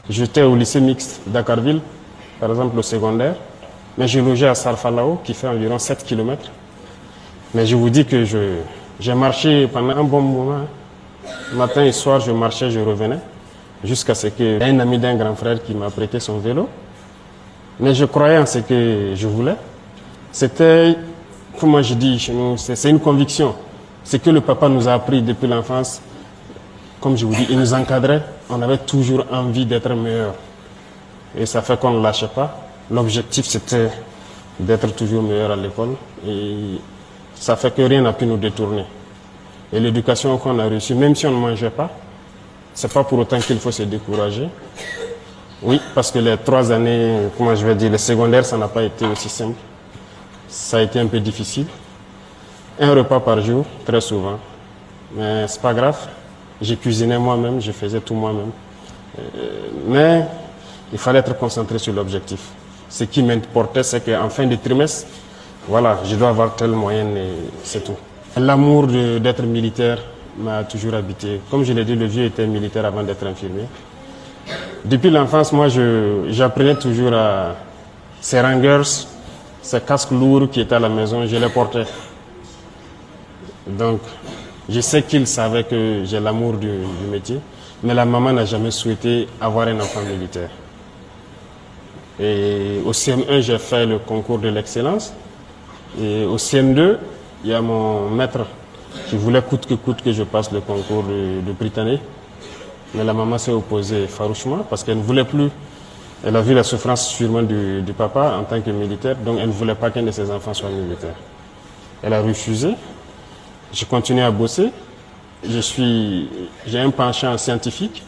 J'étais au lycée mixte d'Akarville, par exemple au secondaire, mais je logeais à Sarfalao, qui fait environ 7 km. Mais je vous dis que j'ai marché pendant un bon moment. Matin et soir, je marchais, je revenais, jusqu'à ce qu'il y ait un ami d'un grand frère qui m'a prêté son vélo. Mais je croyais en ce que je voulais. C'était, comment je dis chez nous, c'est une conviction. Ce que le papa nous a appris depuis l'enfance, comme je vous dis, il nous encadrait. On avait toujours envie d'être meilleur. Et ça fait qu'on ne lâchait pas. L'objectif, c'était d'être toujours meilleur à l'école. Et ça fait que rien n'a pu nous détourner. Et l'éducation qu'on a reçue, même si on ne mangeait pas, c'est pas pour autant qu'il faut se décourager. Oui, parce que les 3 années, comment je vais dire, les secondaires, ça n'a pas été aussi simple. Ça a été un peu difficile. Un repas par jour, très souvent. Mais c'est pas grave. J'ai cuisiné moi-même, je faisais tout moi-même. Mais il fallait être concentré sur l'objectif. Ce qui m'importait, c'est qu'en fin de trimestre, voilà, je dois avoir telle moyenne et c'est tout. L'amour d'être militaire m'a toujours habité. Comme je l'ai dit, le vieux était militaire avant d'être infirmier. Depuis l'enfance, moi, j'apprenais toujours à ces rangers, ces casques lourds qui étaient à la maison, je les portais. Donc, je sais qu'ils savaient que j'ai l'amour du métier, mais la maman n'a jamais souhaité avoir un enfant militaire. Et au CM1, j'ai fait le concours de l'excellence. Et au CM2, il y a mon maître qui voulait coûte que je passe le concours de Britannique. Mais la maman s'est opposée farouchement parce qu'elle ne voulait plus. Elle a vu la souffrance sûrement du papa en tant que militaire, donc elle ne voulait pas qu'un de ses enfants soit militaire. Elle a refusé. J'ai continué à bosser. J'ai un penchant scientifique,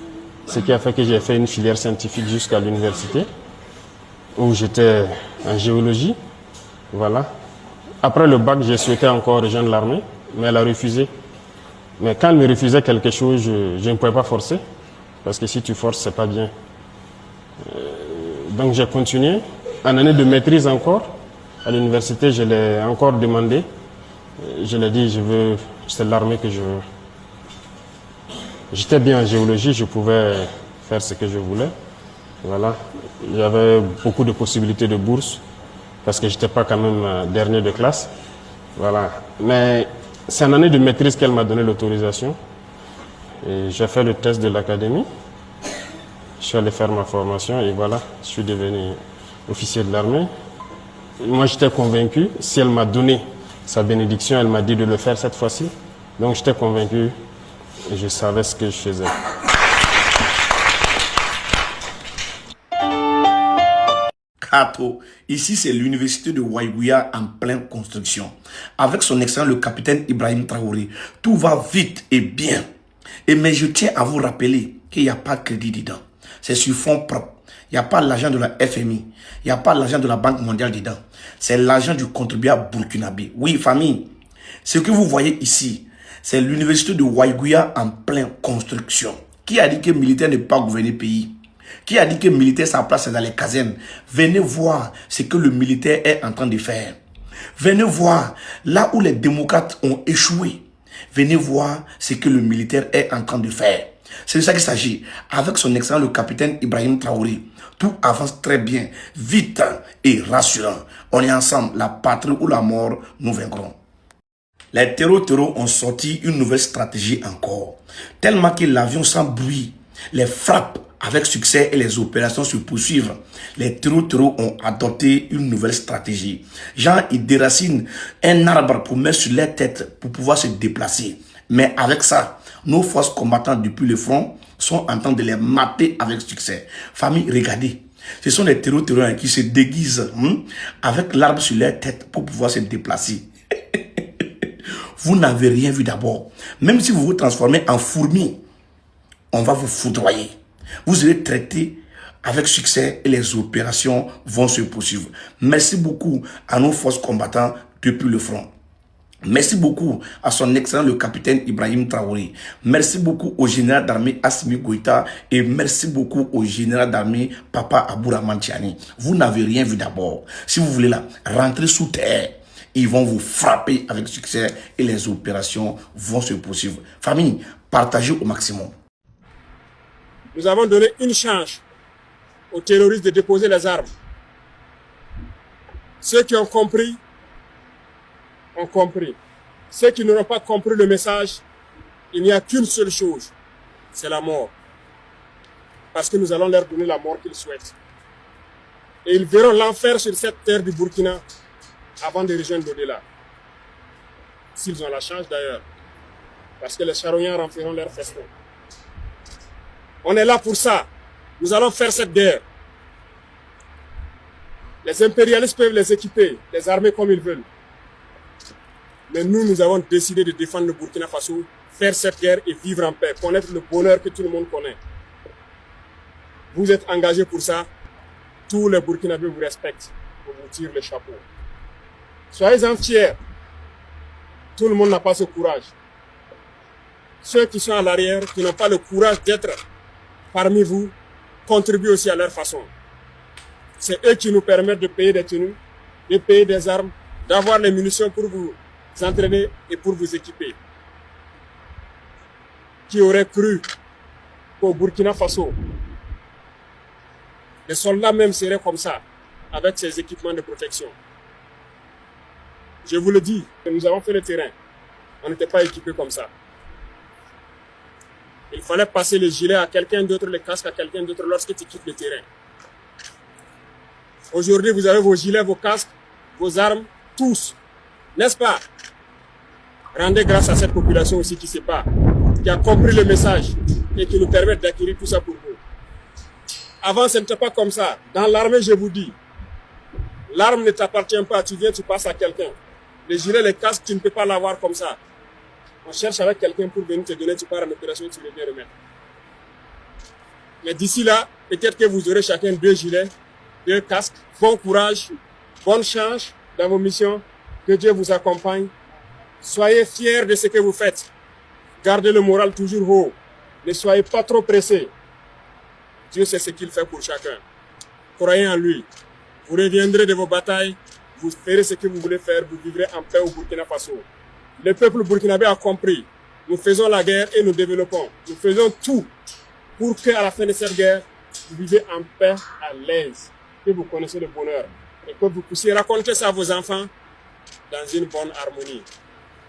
ce qui a fait que j'ai fait une filière scientifique jusqu'à l'université, où j'étais en géologie. Voilà. Après le bac, j'ai souhaité encore rejoindre l'armée, mais elle a refusé. Mais quand elle me refusait quelque chose, je ne pouvais pas forcer, parce que si tu forces, c'est pas bien. Donc j'ai continué. En année de maîtrise encore, à l'université, je l'ai encore demandé. Je l'ai dit, c'est l'armée que je veux. J'étais bien en géologie, je pouvais faire ce que je voulais. Voilà. J'avais beaucoup de possibilités de bourse, parce que je n'étais pas quand même dernier de classe. Voilà. Mais c'est en année de maîtrise qu'elle m'a donné l'autorisation. Et j'ai fait le test de l'académie. Je suis allé faire ma formation et voilà, je suis devenu officier de l'armée. Moi, j'étais convaincu, si elle m'a donné sa bénédiction, elle m'a dit de le faire cette fois-ci. Donc, j'étais convaincu et je savais ce que je faisais. Kato, ici c'est l'université de Waïgouya en pleine construction. Avec son excellent le capitaine Ibrahim Traoré, tout va vite et bien. Mais je tiens à vous rappeler qu'il n'y a pas de crédit dedans. C'est sur fonds propres. Il n'y a pas l'argent de la FMI. Il n'y a pas l'argent de la Banque mondiale dedans. C'est l'argent du contribuable burkinabé. Oui, famille, ce que vous voyez ici, c'est l'université de Waïgouya en pleine construction. Qui a dit que le militaire ne peut pas gouverner le pays? Qui a dit que le militaire, sa place est dans les casernes? Venez voir ce que le militaire est en train de faire. Venez voir là où les démocrates ont échoué. Venez voir ce que le militaire est en train de faire. C'est de ça qu'il s'agit. Avec son excellent, le capitaine Ibrahim Traoré, tout avance très bien, vite et rassurant. On est ensemble, la patrie ou la mort, nous vaincrons. Les terreaux ont sorti une nouvelle stratégie encore. Tellement que l'avion sans bruit les frappe avec succès et les opérations se poursuivent. Les terreaux ont adopté une nouvelle stratégie. Genre, ils déracinent un arbre pour mettre sur leur tête pour pouvoir se déplacer. Mais avec ça, nos forces combattantes depuis le front sont en train de les mater avec succès. Famille, regardez. Ce sont les terreaux qui se déguisent avec l'arbre sur leur tête pour pouvoir se déplacer. Vous n'avez rien vu d'abord. Même si vous vous transformez en fourmi, on va vous foudroyer. Vous serez traité avec succès et les opérations vont se poursuivre. Merci beaucoup à nos forces combattantes depuis le front. Merci beaucoup à son excellent le capitaine Ibrahim Traoré. Merci beaucoup au général d'armée Assimi Goïta et merci beaucoup au général d'armée Papa Abouraman Tiani. Vous n'avez rien vu d'abord. Si vous voulez là, rentrer sous terre. Ils vont vous frapper avec succès et les opérations vont se poursuivre. Famille, partagez au maximum. Nous avons donné une chance aux terroristes de déposer les armes. Ceux qui ont compris, ont compris. Ceux qui n'auront pas compris le message, il n'y a qu'une seule chose, c'est la mort. Parce que nous allons leur donner la mort qu'ils souhaitent. Et ils verront l'enfer sur cette terre du Burkina avant de rejoindre l'au-delà. S'ils ont la chance d'ailleurs. Parce que les charognards en feront leur festin. On est là pour ça. Nous allons faire cette guerre. Les impérialistes peuvent les équiper, les armer comme ils veulent. Mais nous, nous avons décidé de défendre le Burkina Faso, faire cette guerre et vivre en paix, connaître le bonheur que tout le monde connaît. Vous êtes engagés pour ça. Tous les Burkinabés vous respectent. On vous tire le chapeau. Soyez-en fiers. Tout le monde n'a pas ce courage. Ceux qui sont à l'arrière, qui n'ont pas le courage d'être parmi vous, contribuent aussi à leur façon. C'est eux qui nous permettent de payer des tenues, de payer des armes, d'avoir les munitions pour vous entraîner et pour vous équiper. Qui aurait cru qu'au Burkina Faso, les soldats même seraient comme ça, avec ces équipements de protection. Je vous le dis, nous avons fait le terrain. On n'était pas équipés comme ça. Il fallait passer le gilet à quelqu'un d'autre, le casque à quelqu'un d'autre lorsque tu quittes le terrain. Aujourd'hui, vous avez vos gilets, vos casques, vos armes, tous. N'est-ce pas? Rendez grâce à cette population aussi qui ne sait pas, qui a compris le message et qui nous permet d'acquérir tout ça pour vous. Avant, ce n'était pas comme ça. Dans l'armée, je vous dis, l'arme ne t'appartient pas. Tu viens, tu passes à quelqu'un. Les gilets, les casques, tu ne peux pas l'avoir comme ça. On cherche avec quelqu'un pour venir te donner, tu pars en opération et tu reviens remettre. Mais d'ici là, peut-être que vous aurez chacun 2 gilets, 2 casques. Bon courage, bonne chance dans vos missions. Que Dieu vous accompagne. Soyez fiers de ce que vous faites. Gardez le moral toujours haut. Ne soyez pas trop pressés. Dieu sait ce qu'il fait pour chacun. Croyez en lui. Vous reviendrez de vos batailles. Vous ferez ce que vous voulez faire. Vous vivrez en paix au Burkina Faso. Le peuple burkinabé a compris. Nous faisons la guerre et nous développons. Nous faisons tout pour qu'à la fin de cette guerre, vous vivez en paix, à l'aise, que vous connaissez le bonheur et que vous puissiez raconter ça à vos enfants dans une bonne harmonie.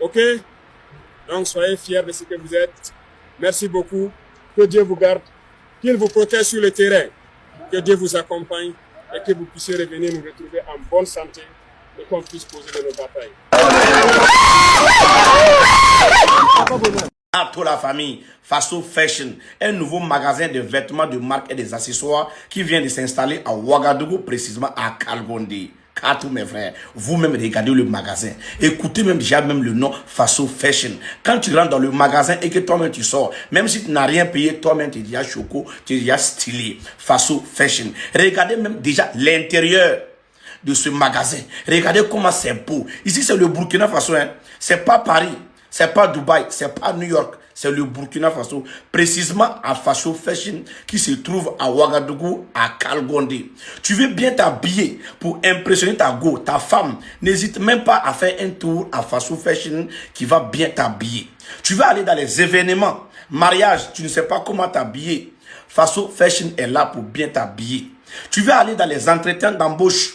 Ok? Donc soyez fiers de ce que vous êtes. Merci beaucoup. Que Dieu vous garde. Qu'il vous protège sur le terrain. Que Dieu vous accompagne et que vous puissiez revenir nous retrouver en bonne santé et qu'on puisse poser de nos batailles. À toute la famille, Faso Fashion, un nouveau magasin de vêtements de marque et des accessoires qui vient de s'installer à Ouagadougou, précisément à Kalgondi. Car tous mes frères, vous-même regardez le magasin. Écoutez même déjà même le nom Faso Fashion. Quand tu rentres dans le magasin et que toi-même tu sors, même si tu n'as rien payé, toi-même tu es déjà choco, tu es déjà stylé. Faso Fashion. Regardez même déjà l'intérieur de ce magasin. Regardez comment c'est beau. Ici c'est le Burkina Faso, hein. C'est pas Paris, c'est pas Dubaï, c'est pas New York. C'est le Burkina Faso, précisément à Faso Fashion, qui se trouve à Ouagadougou, à Kalgondi. Tu veux bien t'habiller pour impressionner ta go, ta femme. N'hésite même pas à faire un tour à Faso Fashion qui va bien t'habiller. Tu veux aller dans les événements, mariage, tu ne sais pas comment t'habiller. Faso Fashion est là pour bien t'habiller. Tu veux aller dans les entretiens d'embauche.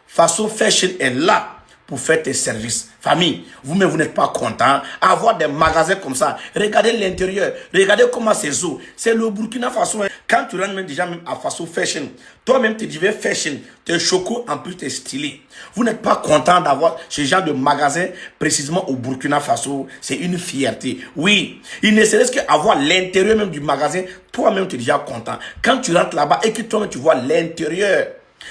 Faso Fashion est là pour faire tes services. Famille, vous-même, vous n'êtes pas content avoir des magasins comme ça. Regardez l'intérieur. Regardez comment c'est beau. C'est le Burkina Faso. Quand tu rentres même déjà même à Faso Fashion, toi-même, tu dis fashion. Tu es choco, en plus, tu es stylé. Vous n'êtes pas content d'avoir ce genre de magasin précisément au Burkina Faso. C'est une fierté. Oui, il ne serait-ce qu'avoir l'intérieur même du magasin, toi-même, tu es déjà content. Quand tu rentres là-bas et que toi-même, tu vois l'intérieur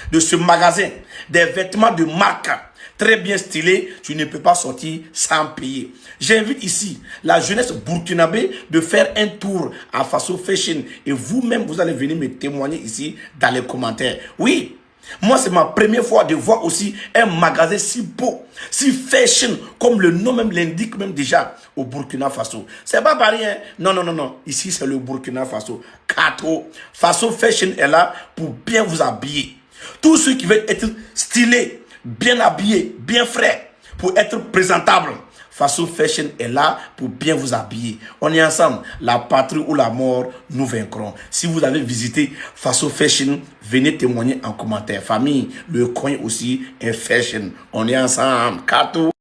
de ce magasin, des vêtements de marque, très bien stylé, tu ne peux pas sortir sans payer. J'invite ici la jeunesse burkinabé de faire un tour à Faso Fashion et vous-même, vous allez venir me témoigner ici dans les commentaires. Oui, moi, c'est ma première fois de voir aussi un magasin si beau, si fashion, comme le nom même l'indique même déjà au Burkina Faso. C'est pas Paris, hein? Non, non, non, non. Ici, c'est le Burkina Faso. Kato. Faso Fashion est là pour bien vous habiller. Tous ceux qui veulent être stylés, bien habillé, bien frais, pour être présentable. Faso Fashion est là pour bien vous habiller. On est ensemble. La patrie ou la mort, nous vaincrons. Si vous avez visité Faso Fashion, venez témoigner en commentaire. Famille, le coin aussi est fashion. On est ensemble. Kato.